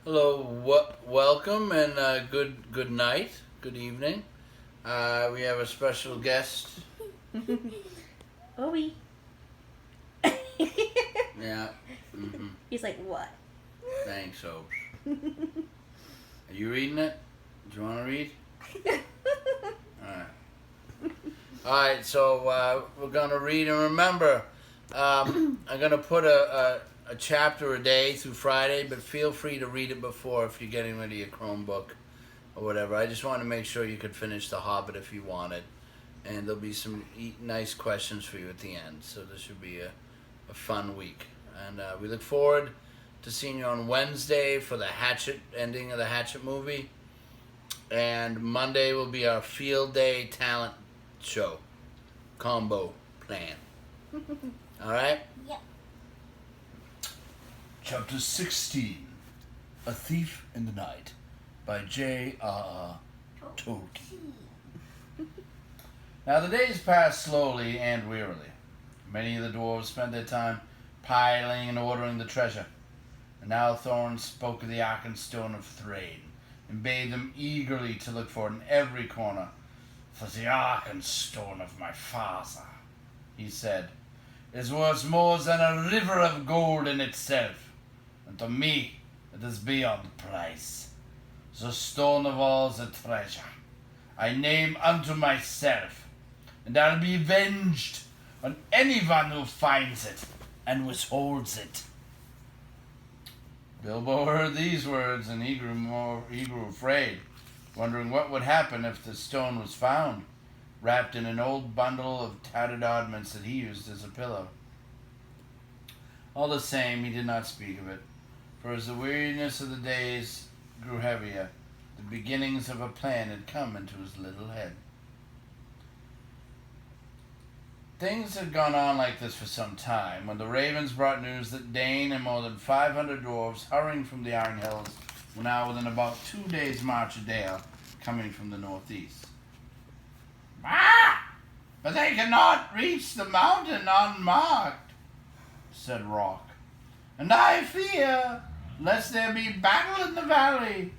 Hello, welcome, and good night, good evening. We have a special guest. Owie. Yeah. Mm-hmm. He's like, what? Thanks, Hopes. Are you reading it? Do you want to read? All right. So we're gonna read, and remember, I'm gonna put a chapter a day through Friday, but feel free to read it before if you're getting rid of your Chromebook or whatever. I just want to make sure you could finish The Hobbit if you wanted, and there'll be some nice questions for you at the end. So this should be a fun week, and we look forward to seeing you on Wednesday for the Hatchet ending of the Hatchet movie, and Monday will be our field day talent show combo plan. All right. Yep. Chapter 16, A Thief in the Night, by J.R.R. Tolkien. Now the days passed slowly and wearily. Many of the dwarves spent their time piling and ordering the treasure. And now Thorin spoke of the Arkenstone of Thrain, and bade them eagerly to look for it in every corner. For the Arkenstone of my father, he said, is worth more than a river of gold in itself, and to me it is beyond price. The stone of all the treasure I name unto myself, and I'll be avenged on anyone who finds it and withholds it. Bilbo heard these words, and he grew afraid, wondering what would happen if the stone was found, wrapped in an old bundle of tattered oddments that he used as a pillow. All the same, he did not speak of it, for as the weariness of the days grew heavier, the beginnings of a plan had come into his little head. Things had gone on like this for some time, when the ravens brought news that Dane and more than 500 dwarves hurrying from the Iron Hills were now within about 2 days' march of Dale, coming from the northeast. Ah! But they cannot reach the mountain unmarked, said Rock, and I fear lest there be battle in the valley.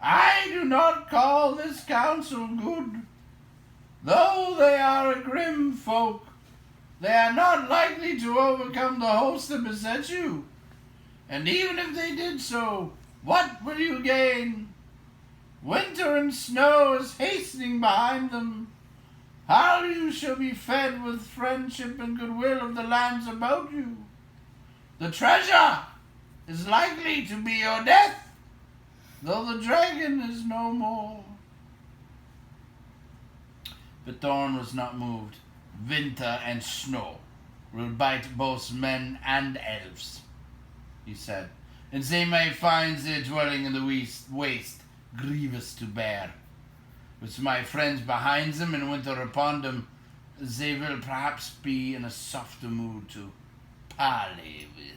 I do not call this counsel good. Though they are a grim folk, they are not likely to overcome the host that beset you. And even if they did so, what will you gain? Winter and snow is hastening behind them. How you shall be fed with friendship and goodwill of the lands about you. The treasure is likely to be your death, though the dragon is no more. But Thorin was not moved. Winter and snow will bite both men and elves, he said, and they may find their dwelling in the waste grievous to bear. With my friends behind them and winter upon them, they will perhaps be in a softer mood to parley with.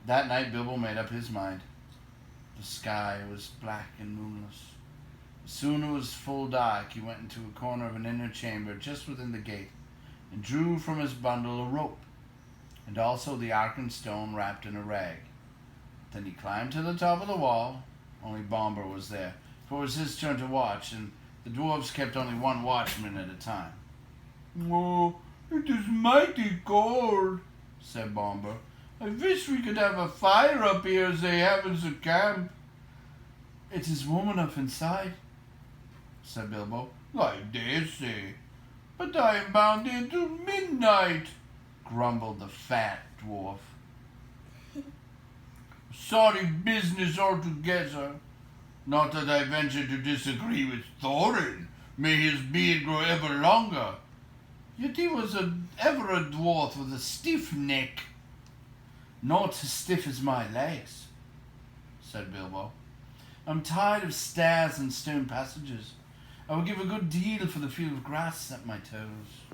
That night Bilbo made up his mind. The sky was black and moonless. As soon as it was full dark, he went into a corner of an inner chamber just within the gate, and drew from his bundle a rope, and also the Arkenstone wrapped in a rag. Then he climbed to the top of the wall. Only Bomber was there, for it was his turn to watch, and the dwarves kept only one watchman at a time. "Oh, it is mighty cold," said Bomber. "I wish we could have a fire up here as they have in the camp." "It is warm enough inside," said Bilbo. "I dare say, but I am bound here till midnight," grumbled the fat dwarf. "Sorry business altogether. Not that I venture to disagree with Thorin. May his beard grow ever longer. Yet he was ever a dwarf with a stiff neck." "Not as stiff as my legs," said Bilbo. "I'm tired of stairs and stone passages. I would give a good deal for the feel of grass at my toes."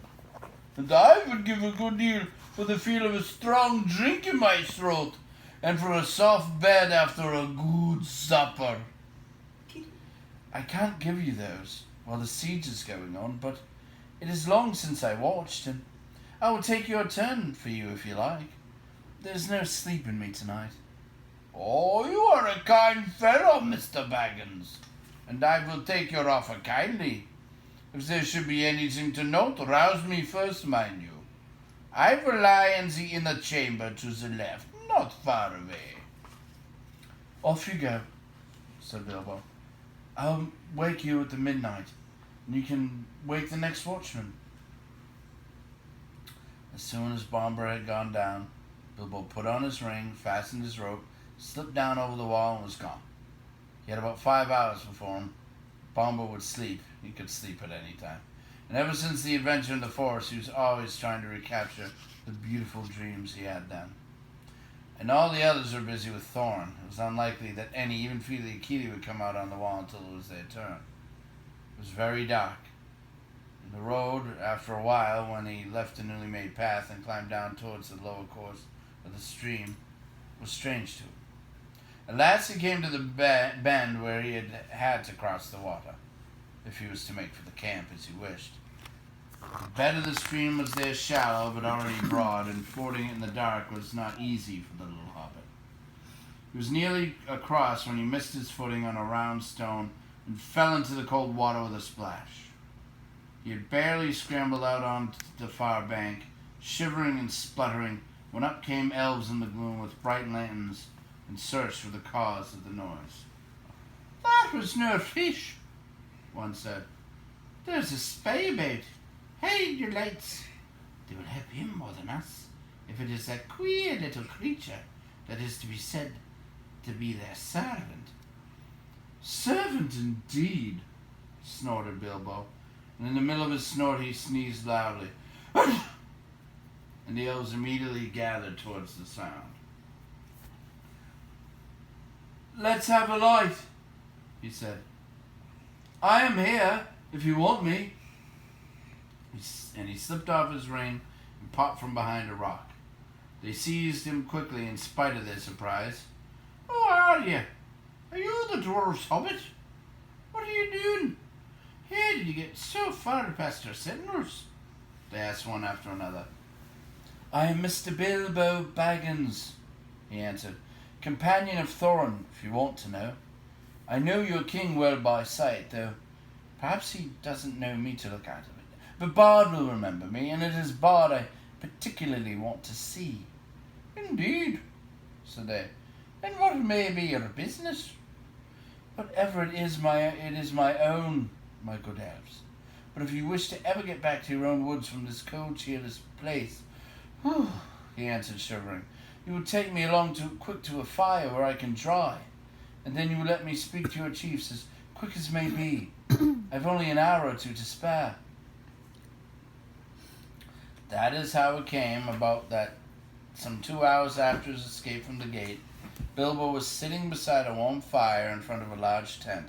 "And I would give a good deal for the feel of a strong drink in my throat, and for a soft bed after a good supper." "I can't give you those while the siege is going on, but it is long since I watched, and I will take your turn for you if you like. There's no sleep in me tonight." "Oh, you are a kind fellow, Mr. Baggins, and I will take your offer kindly. If there should be anything to note, rouse me first, mind you. I will lie in the inner chamber to the left, not far away." "Off you go," said Bilbo. "I'll wake you at the midnight, and you can wake the next watchman." As soon as Bomber had gone down, Bilbo put on his ring, fastened his rope, slipped down over the wall, and was gone. He had about 5 hours before him. Bomber would sleep. He could sleep at any time. And ever since the adventure in the forest, he was always trying to recapture the beautiful dreams he had then. And all the others were busy with Thorin. It was unlikely that any, even Fili Akili, would come out on the wall until it was their turn. It was very dark. And the road, after a while, when he left the newly made path and climbed down towards the lower course of the stream, was strange to him. At last he came to the bend where he had to cross the water, if he was to make for the camp as he wished. The bed of the stream was there shallow, but already broad, and fording it in the dark was not easy for the little hobbit. He was nearly across when he missed his footing on a round stone and fell into the cold water with a splash. He had barely scrambled out onto the far bank, shivering and spluttering, when up came elves in the gloom with bright lanterns and searched for the cause of the noise. "That was no fish," one said. "There's a spy about. Hide your lights. They will help him more than us, if it is that queer little creature that is to be said to be their servant." "Servant indeed," snorted Bilbo, and in the middle of his snort he sneezed loudly. And the elves immediately gathered towards the sound. "Let's have a light," he said. "I am here, if you want me." And he slipped off his ring and popped from behind a rock. They seized him quickly in spite of their surprise. "Who are you? Are you the dwarf's hobbit? What are you doing? How did you get so far past our sentinels?" they asked one after another. "I am Mr. Bilbo Baggins," he answered, "companion of Thorin, if you want to know. I know your king well by sight, though perhaps he doesn't know me to look out of it. But Bard will remember me, and it is Bard I particularly want to see." "Indeed," said they. "And what may be your business?" "Whatever it is my own, my good elves. But if you wish to ever get back to your own woods from this cold, cheerless place," he answered, shivering, "you will take me along quick to a fire where I can dry, and then you will let me speak to your chiefs as quick as may be. I've only an hour or two to spare." That is how it came about that some 2 hours after his escape from the gate, Bilbo was sitting beside a warm fire in front of a large tent,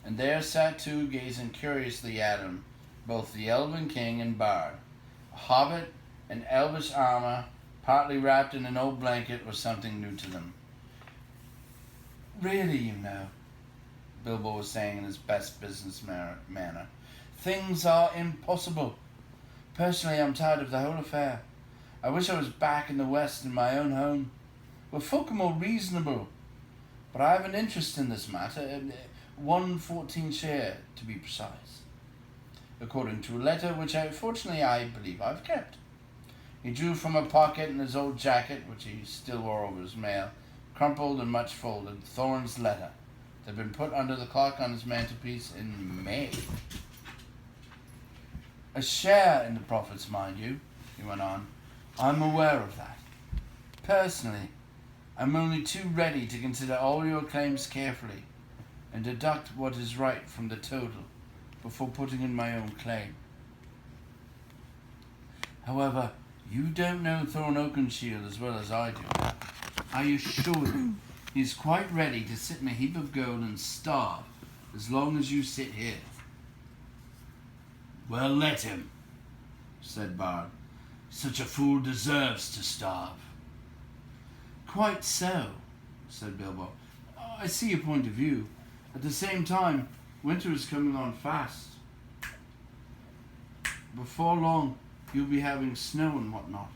and there sat two gazing curiously at him, both the Elven King and Bard. A hobbit in elvish armor, partly wrapped in an old blanket, was something new to them. "Really, you know," Bilbo was saying in his best business manner, "things are impossible. Personally, I'm tired of the whole affair. I wish I was back in the West in my own home, where folk are more reasonable. But I have an interest in this matter, 1/14 share to be precise, according to a letter which fortunately I believe I've kept." He drew from a pocket in his old jacket, which he still wore over his mail, crumpled and much folded, Thorin's letter that had been put under the clock on his mantelpiece in May. "A share in the profits, mind you," he went on. "I'm aware of that. Personally, I'm only too ready to consider all your claims carefully and deduct what is right from the total before putting in my own claim. However, you don't know Thorin Oakenshield as well as I do. I assure you, he's quite ready to sit in a heap of gold and starve as long as you sit here." "Well, let him," said Bard. "Such a fool deserves to starve." "Quite so," said Bilbo. "I see your point of view. At the same time, winter is coming on fast. Before long, you'll be having snow and whatnot,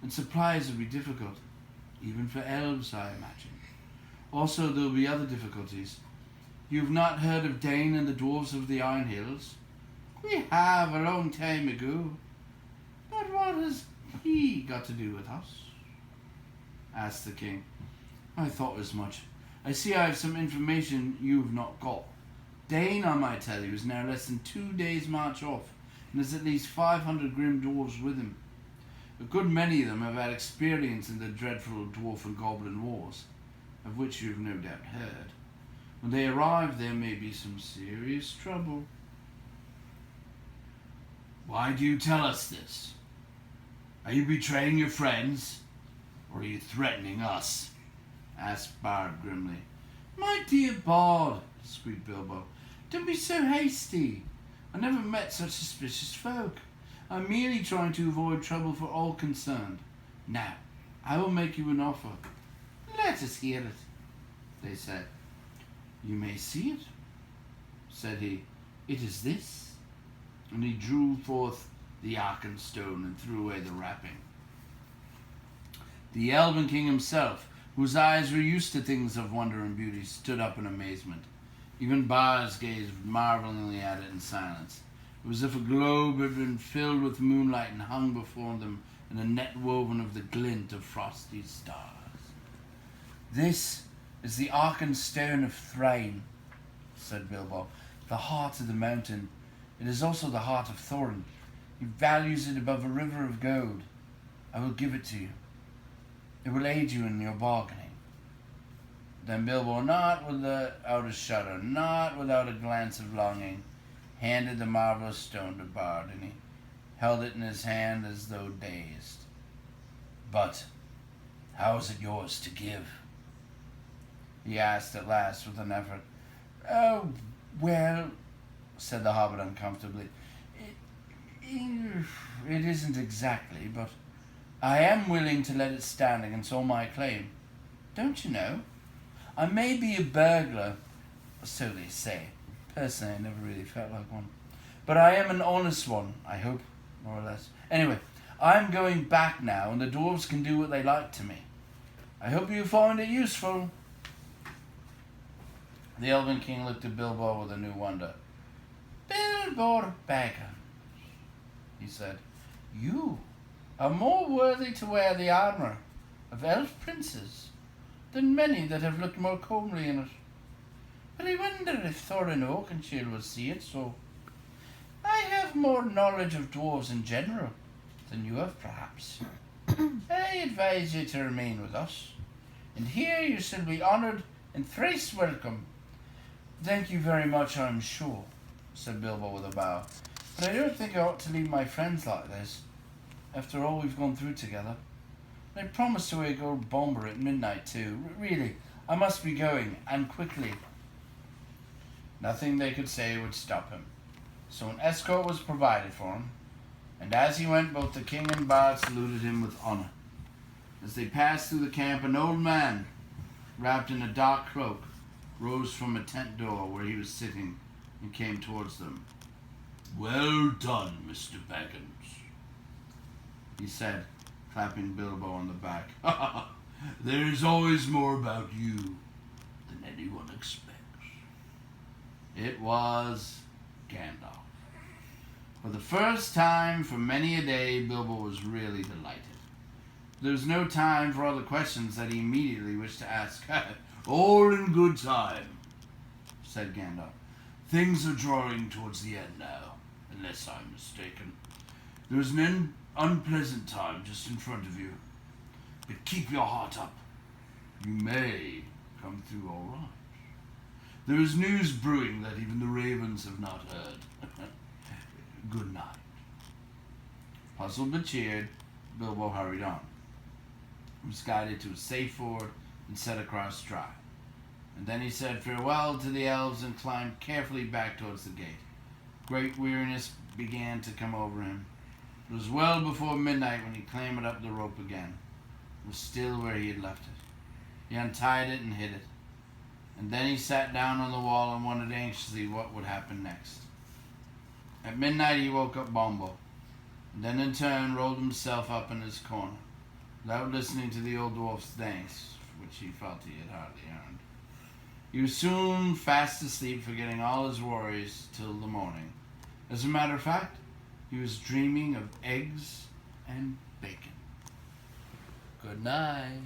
and supplies will be difficult, even for elves, I imagine. Also, there will be other difficulties. You've not heard of Dane and the dwarves of the Iron Hills? We have a long time ago. But what has he got to do with us? Asked the king. I thought as much. I see I have some information you've not got. Dane, I might tell you, is now less than 2 days' march off, and has at least 500 grim dwarves with him. A good many of them have had experience in the dreadful dwarf and goblin wars, of which you've no doubt heard. When they arrive, there may be some serious trouble. Why do you tell us this? Are you betraying your friends, or are you threatening us? Asked Bard grimly. My dear Bard, squeaked Bilbo, don't be so hasty. I never met such suspicious folk. I'm merely trying to avoid trouble for all concerned. Now, I will make you an offer. Let us hear it, they said. You may see it, said he. It is this. And he drew forth the Arkenstone and threw away the wrapping. The Elven King himself, whose eyes were used to things of wonder and beauty, stood up in amazement. Even Bars gazed marvelingly at it in silence. It was as if a globe had been filled with moonlight and hung before them in a net woven of the glint of frosty stars. This is the Arkenstone of Thrain, said Bilbo, the heart of the mountain. It is also the heart of Thorin. He values it above a river of gold. I will give it to you. It will aid you in your bargaining. Then Bilbo, not without a shudder, not without a glance of longing, handed the marvelous stone to Bard, and he held it in his hand as though dazed. But how is it yours to give? He asked at last with an effort. Oh, well, said the Hobbit uncomfortably. It isn't exactly, but I am willing to let it stand against all my claim. Don't you know? I may be a burglar, so they say. Personally, I never really felt like one. But I am an honest one, I hope, more or less. Anyway, I'm going back now, and the dwarves can do what they like to me. I hope you find it useful. The Elven King looked at Bilbo with a new wonder. Bilbo Baggins, he said, you are more worthy to wear the armour of elf princes than many that have looked more comely in it. But I wonder if Thorin Oakenshield will see it so. I have more knowledge of dwarves in general than you have, perhaps. I advise you to remain with us, and here you shall be honoured and thrice welcome. Thank you very much, I'm sure, said Bilbo with a bow. But I don't think I ought to leave my friends like this, after all we've gone through together. I promised to wake old Bomber at midnight too. Really, I must be going, and quickly. Nothing they could say would stop him, so an escort was provided for him, and as he went, both the king and Bard saluted him with honour. As they passed through the camp, an old man, wrapped in a dark cloak, rose from a tent door where he was sitting and came towards them. Well done, Mr. Baggins, he said, clapping Bilbo on the back. There is always more about you than anyone expects. It was Gandalf. For the first time for many a day, Bilbo was really delighted. There was no time for all the questions that he immediately wished to ask. All in good time, said Gandalf. Things are drawing towards the end now, unless I'm mistaken. There is an unpleasant time just in front of you, but keep your heart up. You may come through all right. There is news brewing that even the ravens have not heard. Good night. Puzzled but cheered, Bilbo hurried on. He was guided to a safe ford and set across dry. And then he said farewell to the elves and climbed carefully back towards the gate. Great weariness began to come over him. It was well before midnight when he clambered up the rope again. It was still where he had left it. He untied it and hid it. And then he sat down on the wall and wondered anxiously what would happen next. At midnight he woke up Bombo, and then in turn rolled himself up in his corner, without listening to the old dwarf's thanks which he felt he had hardly earned. He was soon fast asleep, forgetting all his worries till the morning. As a matter of fact, he was dreaming of eggs and bacon. Good night.